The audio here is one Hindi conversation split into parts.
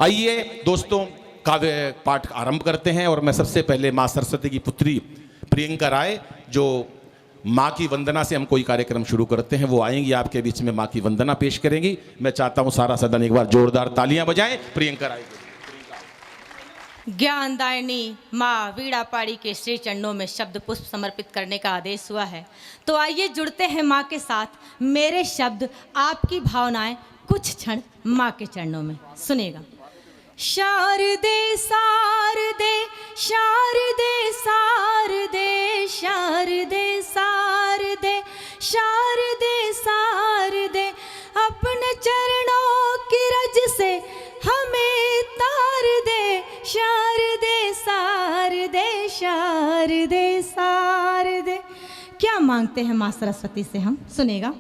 आइए दोस्तों, काव्य पाठ आरंभ करते हैं। और मैं सबसे पहले माँ सरस्वती की पुत्री प्रियंका राय, जो माँ की वंदना से हम कोई कार्यक्रम शुरू करते हैं, वो आएंगी आपके बीच में, माँ की वंदना पेश करेंगी। मैं चाहता हूँ सारा सदन एक बार जोरदार तालियां बजाएं प्रियंका राय के। ज्ञानदायिनी माँ वीणापाड़ी के श्री चरणों में शब्द पुष्प समर्पित करने का आदेश हुआ है, तो आइए जुड़ते हैं माँ के साथ। मेरे शब्द, आपकी भावनाएं कुछ क्षण माँ के चरणों में सुनेगा। शारदे शारदे शारदे शारदे शारदे शारदे शारदे शारदे, अपने चरणों की रज से हमें तार दे। शारदे शारदे शारदे शारदे। क्या मांगते हैं माँ सरस्वती से हम, सुनेगा।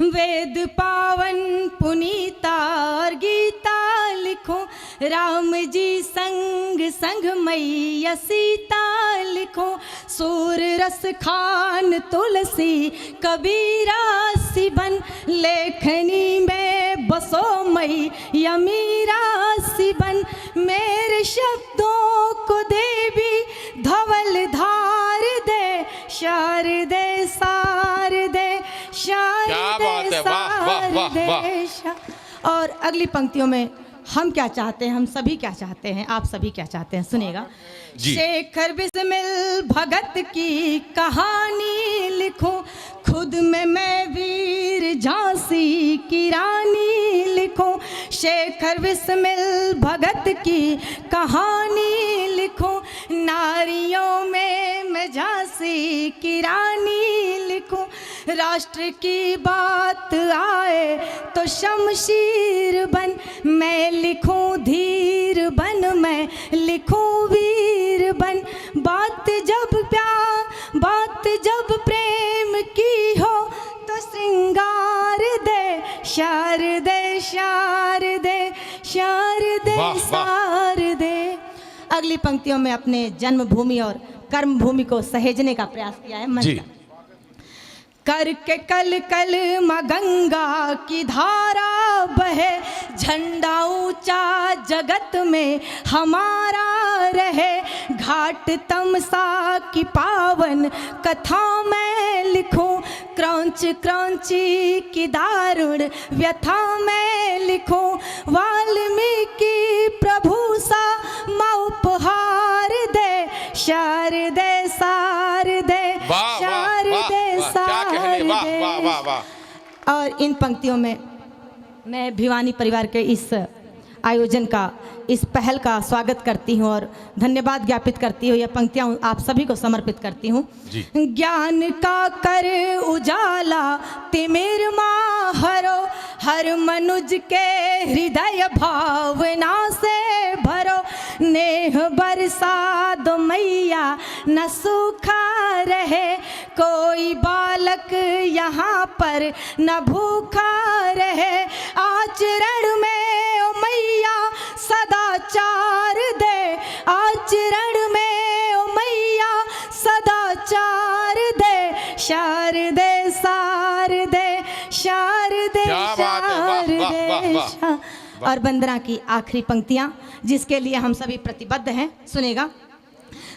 वेद पावन पुनीता और गीता लिखो, राम जी संग संग मैया सीता लिखो। सूर रस खान तुलसी कबीरा सी बन, लेखनी में बसो मैया मीरा सी बन। मेरे शब्दों को देवी धवल धार दे। शारदे शारदे शारदे शारदे। और अगली पंक्तियों में हम क्या चाहते हैं, हम सभी क्या चाहते हैं, आप सभी क्या चाहते हैं, सुनेगा। शेखर बिस्मिल भगत की कहानी लिखूं, खुद में मैं वीर झांसी की रानी लिखूं। शेखर बिस्मिल भगत की कहानी लिखूं, नारियों में मैं झांसी की रानी लिखूं। राष्ट्र की बात आए तो शमशीर बन, मैं लिखूं धीर बन, मैं लिखूं वीर बन। बात जब प्रेम की हो तो श्रृंगार दे। शारदे शारदे शारदे शारदे। अगली पंक्तियों में अपने जन्मभूमि और कर्मभूमि को सहेजने का प्रयास किया है मंच। करके कल कल माँ गंगा की धारा बहे, झंडा ऊंचा जगत में हमारा रहे। घाट तमसा की पावन कथा मैं लिखूं, क्रौंच क्रौंची की दारुण व्यथा मैं लिखूं। वाल्मीकि प्रभु सा माँ उपहार दे। शारदे शारदे शारदे शारदे। और इन पंक्तियों में मैं भिवानी परिवार के इस आयोजन का, इस पहल का स्वागत करती हूँ और धन्यवाद ज्ञापित करती हूँ। यह पंक्तियाँ आप सभी को समर्पित करती हूँ। ज्ञान का कर उजाला तिमिर माँ हरो, हर मनुज के हृदय भावना से भरो। नेह बरसा दो मैया न सूखा रहे, कोई बालक यहाँ पर न भूखा रहे। आचरण में ओ मैया सदाचार दे, आचरण में ओ मैया सदाचार दे। शारदे शारदे शारदे शारदे। और वंदना की आखिरी पंक्तियां, जिसके लिए हम सभी प्रतिबद्ध हैं, सुनेगा।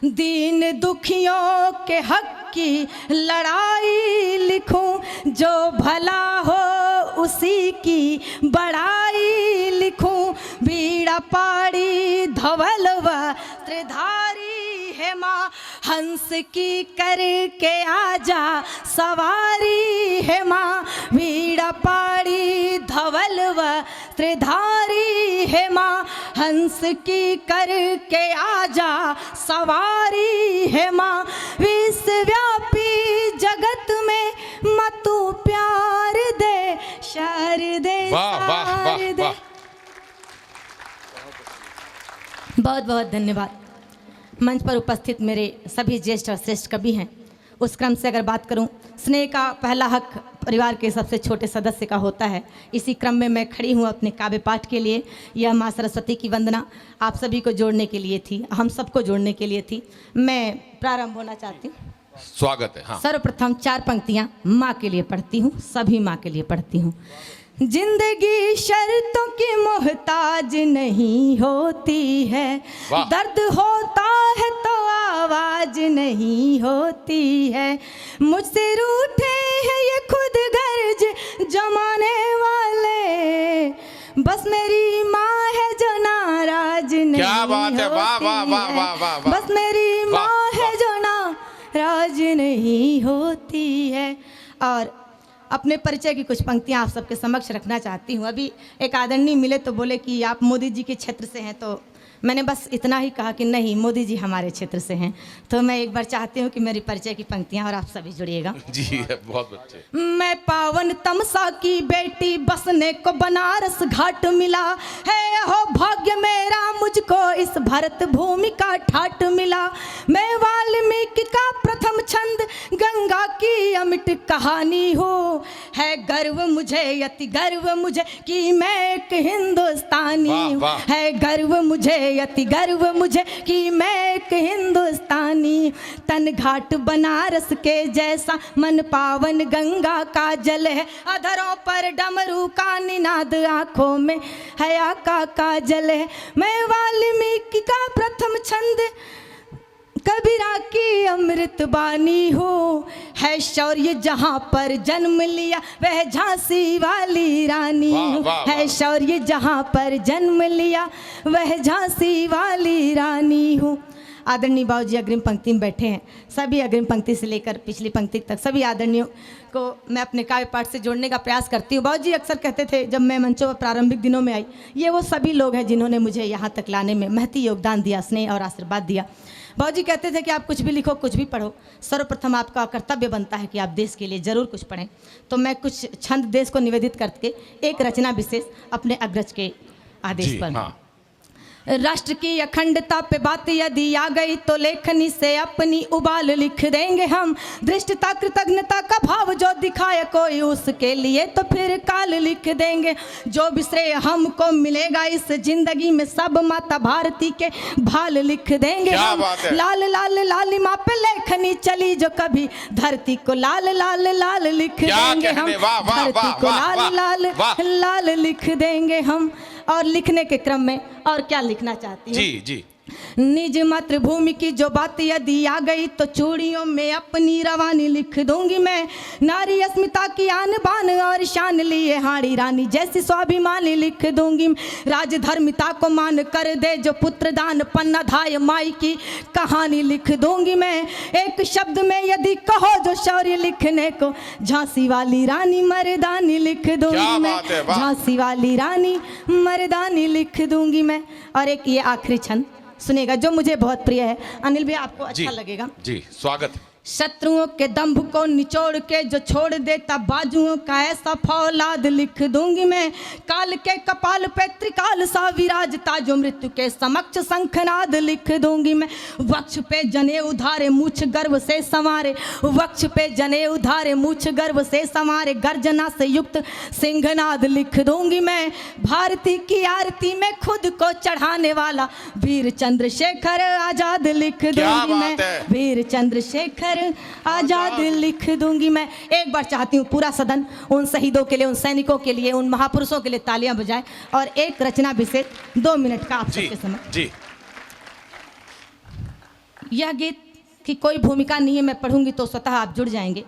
दीन दुखियों के हक की लड़ाई लिखूं, जो भला हो उसी की बड़ाई लिखूं। बीड़ा पाड़ी धवल वस्त्रधारी है माँ, हंस की करके आजा सवारी है माँ। बीड़ा पाड़ी धवल वस्त्रधारी है माँ, हंस की करके आजा सवारी है माँ। विश्वव्यापी जगत में मतु प्यार दे। शारदे शारदे। बहुत बहुत धन्यवाद। मंच पर उपस्थित मेरे सभी ज्येष्ठ और श्रेष्ठ कवि हैं। उस क्रम से अगर बात करूं, स्नेह का पहला हक परिवार के सबसे छोटे सदस्य का होता है। इसी क्रम में मैं खड़ी हूं अपने काव्य पाठ के लिए। यह माँ सरस्वती की वंदना आप सभी को जोड़ने के लिए थी, हम सबको जोड़ने के लिए थी। मैं प्रारंभ होना चाहती हूँ। स्वागत है। हाँ। सर्वप्रथम 4 पंक्तियाँ माँ के लिए पढ़ती हूँ, सभी माँ के लिए पढ़ती हूँ। जिंदगी शर्तों की मोहताज नहीं होती है, वाह। दर्द होता है तो आवाज नहीं होती है, मुझसे रूठे हैं ये खुद गर्ज जमाने वाले, बस मेरी माँ है जो नाराज नहीं क्या बात है, वाह होती वाह वाह है। वाह वाह वाह। बस मेरी वाह, माँ है वाह। जो नाराज नहीं होती है। और अपने परिचय की कुछ पंक्तियां आप सबके समक्ष रखना चाहती हूँ। अभी एक आदरणीय मिले तो बोले कि आप मोदी जी के क्षेत्र से हैं, तो मैंने बस इतना ही कहा कि नहीं, मोदी जी हमारे क्षेत्र से हैं। तो मैं एक बार चाहती हूँ कि मेरी परिचय की पंक्तियां और आप सभी जुड़िएगा। जी बहुत अच्छे। मैं पावन तमसा की बेटी, बसने को बनारस घाट मिला है, हो भाग्य मेरा मुझको इस भारत भूमि का ठाट मिला। मैं वाल्मीकि का प्रथम छंद, गंगा की अमिट कहानी हो, है गर्व मुझे अति गर्व मुझे कि मैं एक हिंदुस्तानी वाह, हूँ, वाह। है गर्व मुझे अति गर्व मुझे कि मैं एक हिंदुस्तानी। तन घाट बनारस के जैसा, मन पावन गंगा का जल है, अधरों पर डमरू का निनाद, आंखों में हया का जल है। मैं वाल्मीकि का प्रथम छंद, कबीरा की अमृत बानी हो, है शौर्य जहाँ पर जन्म लिया वह झांसी वाली रानी वाह, हो, वाह, है वाह। शौर्य जहाँ पर जन्म लिया वह झांसी वाली रानी हूँ। आदरणीय बाबूजी अग्रिम पंक्ति में बैठे हैं। सभी अग्रिम पंक्ति से लेकर पिछली पंक्ति तक सभी आदरणीयों को मैं अपने काव्य पाठ से जोड़ने का प्रयास करती हूँ। बाबूजी अक्सर कहते थे जब मैं मंचों पर प्रारंभिक दिनों में आई, ये वो सभी लोग हैं जिन्होंने मुझे यहाँ तक लाने में महती योगदान दिया, स्नेह और आशीर्वाद दिया। बाबूजी कहते थे कि आप कुछ भी लिखो, कुछ भी पढ़ो, सर्वप्रथम आपका कर्तव्य बनता है कि आप देश के लिए जरूर कुछ पढ़ें। तो मैं कुछ छंद देश को निवेदित करके एक रचना विशेष अपने अग्रज के आदेश जी पर। हाँ। राष्ट्र की अखंडता पे बात यदि आ गई तो लेखनी से अपनी उबाल लिख देंगे हम, दृष्टता कृतज्ञता का भाव जो दिखाए कोई उसके लिए तो फिर काल लिख देंगे। जो भी श्रेय हमको मिलेगा इस जिंदगी में सब माता भारती के भाल लिख देंगे क्या हम। बात है। लाल लाल लालिमा पे लेखनी चली जो कभी धरती को लाल लाल लाल लिख क्या देंगे हम, कहने, वाह, वाह, धरती वाह, को वाह, लाल लाल वाह। लाल लिख देंगे हम। और लिखने के क्रम में और क्या लिखना चाहती हूँ। जी जी। निज मातृभूमि की जो बात यदि आ गई तो चूड़ियों में अपनी रवानी लिख दूंगी मैं। नारी अस्मिता की आन बान और शान लिए हाड़ी रानी जैसी स्वाभिमानी लिख दूंगी। राजधर्मिता को मान कर दे जो पुत्र दान पन्ना धाय माई की कहानी लिख दूंगी मैं। एक शब्द में यदि कहो जो शौर्य लिखने को, झांसी वाली रानी मर्दानी लिख दूंगी क्या मैं। बात है, वाह। झांसी वाली रानी मर्दानी लिख दूंगी मैं। और एक ये आखिरी छंद सुनेगा जो मुझे बहुत प्रिय है, अनिल भी आपको अच्छा लगेगा। जी स्वागत। शत्रुओं के दंभ को निचोड़ के जो छोड़ देता बाजुओं का ऐसा फौलाद लिख दूंगी मैं। काल के कपाल पे त्रिकाल सा विराजता जो मृत्यु के समक्ष शंखनाद लिख दूंगी मैं। वक्ष पे जने उधारे मूछ गर्व से संवारे, वक्ष पे जने उधारे मूछ गर्व से संवारे, गर्जना से युक्त सिंहनाद लिख दूंगी मैं। भारती की आरती में खुद को चढ़ाने वाला वीर चंद्रशेखर आजाद लिख दूंगी मैं। बात है। वीर चंद्रशेखर आजाद लिख दूंगी मैं। एक बार चाहती हूँ पूरा सदन उन शहीदों के लिए, उन सैनिकों के लिए, उन महापुरुषों के लिए तालियां बजाए और एक रचना विशेष 2 मिनट का आप जी सबके समय। जी। यह गीत की कोई भूमिका नहीं है, मैं पढ़ूंगी तो स्वतः आप जुड़ जाएंगे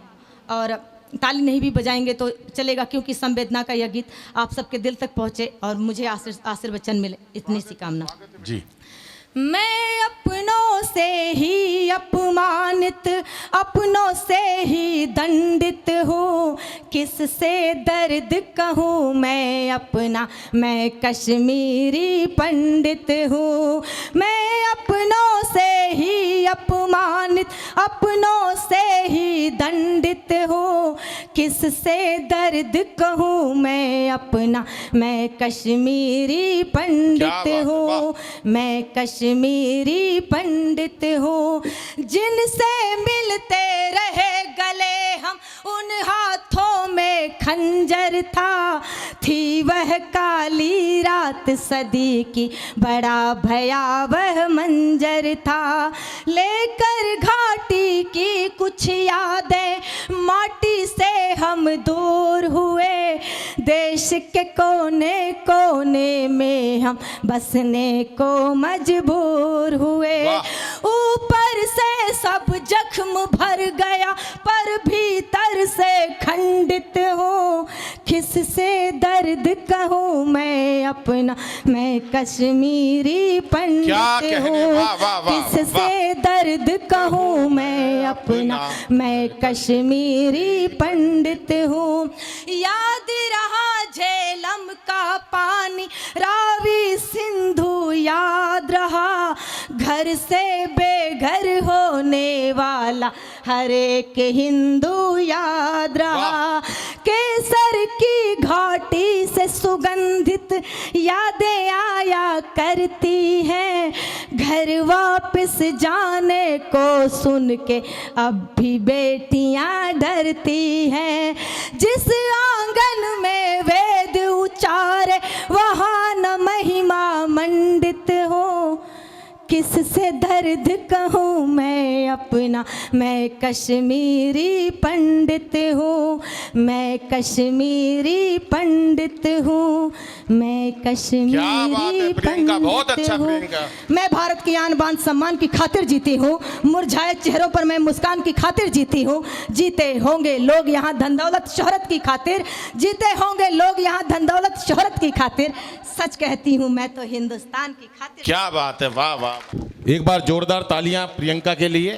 और ताली नहीं भी बजाएंगे तो चलेगा, क्योंकि संवेदना का यह गीत आप सबके दिल तक पहुंचे और मुझे आशीर्वचन मिले, इतनी सी कामना। जी। मैं अपनों से ही अपमानित, अपनों से ही दंडित हूँ, किससे दर्द कहूँ मैं अपना, मैं कश्मीरी पंडित हूँ। मैं अपनों से ही अपमानित, अपनों से ही दंडित हूँ, किससे दर्द कहूँ मैं अपना, मैं कश्मीरी पंडित हूँ। मैं कश्मीरी पंडित हूँ। जिनसे मिलते रहे गले हम, उन हाथों में खंजर था, थी वह काली रात सदी की बड़ा भयावह मंजर था। लेकर घाटी की कुछ यादें माटी से हम दूर हुए, देश के कोने कोने में हम बसने को मजबूर हुए। ऊपर से सब जख्म भर गया पर भीतर से खंडित हूँ, किससे दर्द कहूँ मैं अपना, मैं कश्मीरी पंडित हूँ। किससे दर्द कहूँ मैं अपना, मैं कश्मीरी पंडित हूँ। याद रहा झेलम का पानी, रावी सिंधु याद रहा, घर से बेघर होने वाला हर एक हिंदू याद रहा। केसर की घाटी से सुगंधित यादें आया करती हैं, घर वापस जाने को सुन के अब भी बेटियां डरती हैं। जिस आंगन में वेद उचारे वहाँ न महिमा मंडित हो, किससे दर्द कहूँ मैं अपना, मैं कश्मीरी पंडित हूँ, मैं कश्मीरी पंडित हूँ, मैं कश्मीरी पंडित हूँ। मैं भारत की आन बान सम्मान की खातिर जीती हूँ, मुरझाए चेहरों पर मैं मुस्कान की खातिर जीती हूँ। जीते होंगे लोग यहाँ धन दौलत शोहरत की खातिर, जीते होंगे लोग यहाँ धन दौलत शोहरत की खातिर, सच कहती हूँ मैं तो हिंदुस्तान की खातिर। क्या बात है, वाह वाह। एक बार जोरदार तालियां प्रियंका के लिए।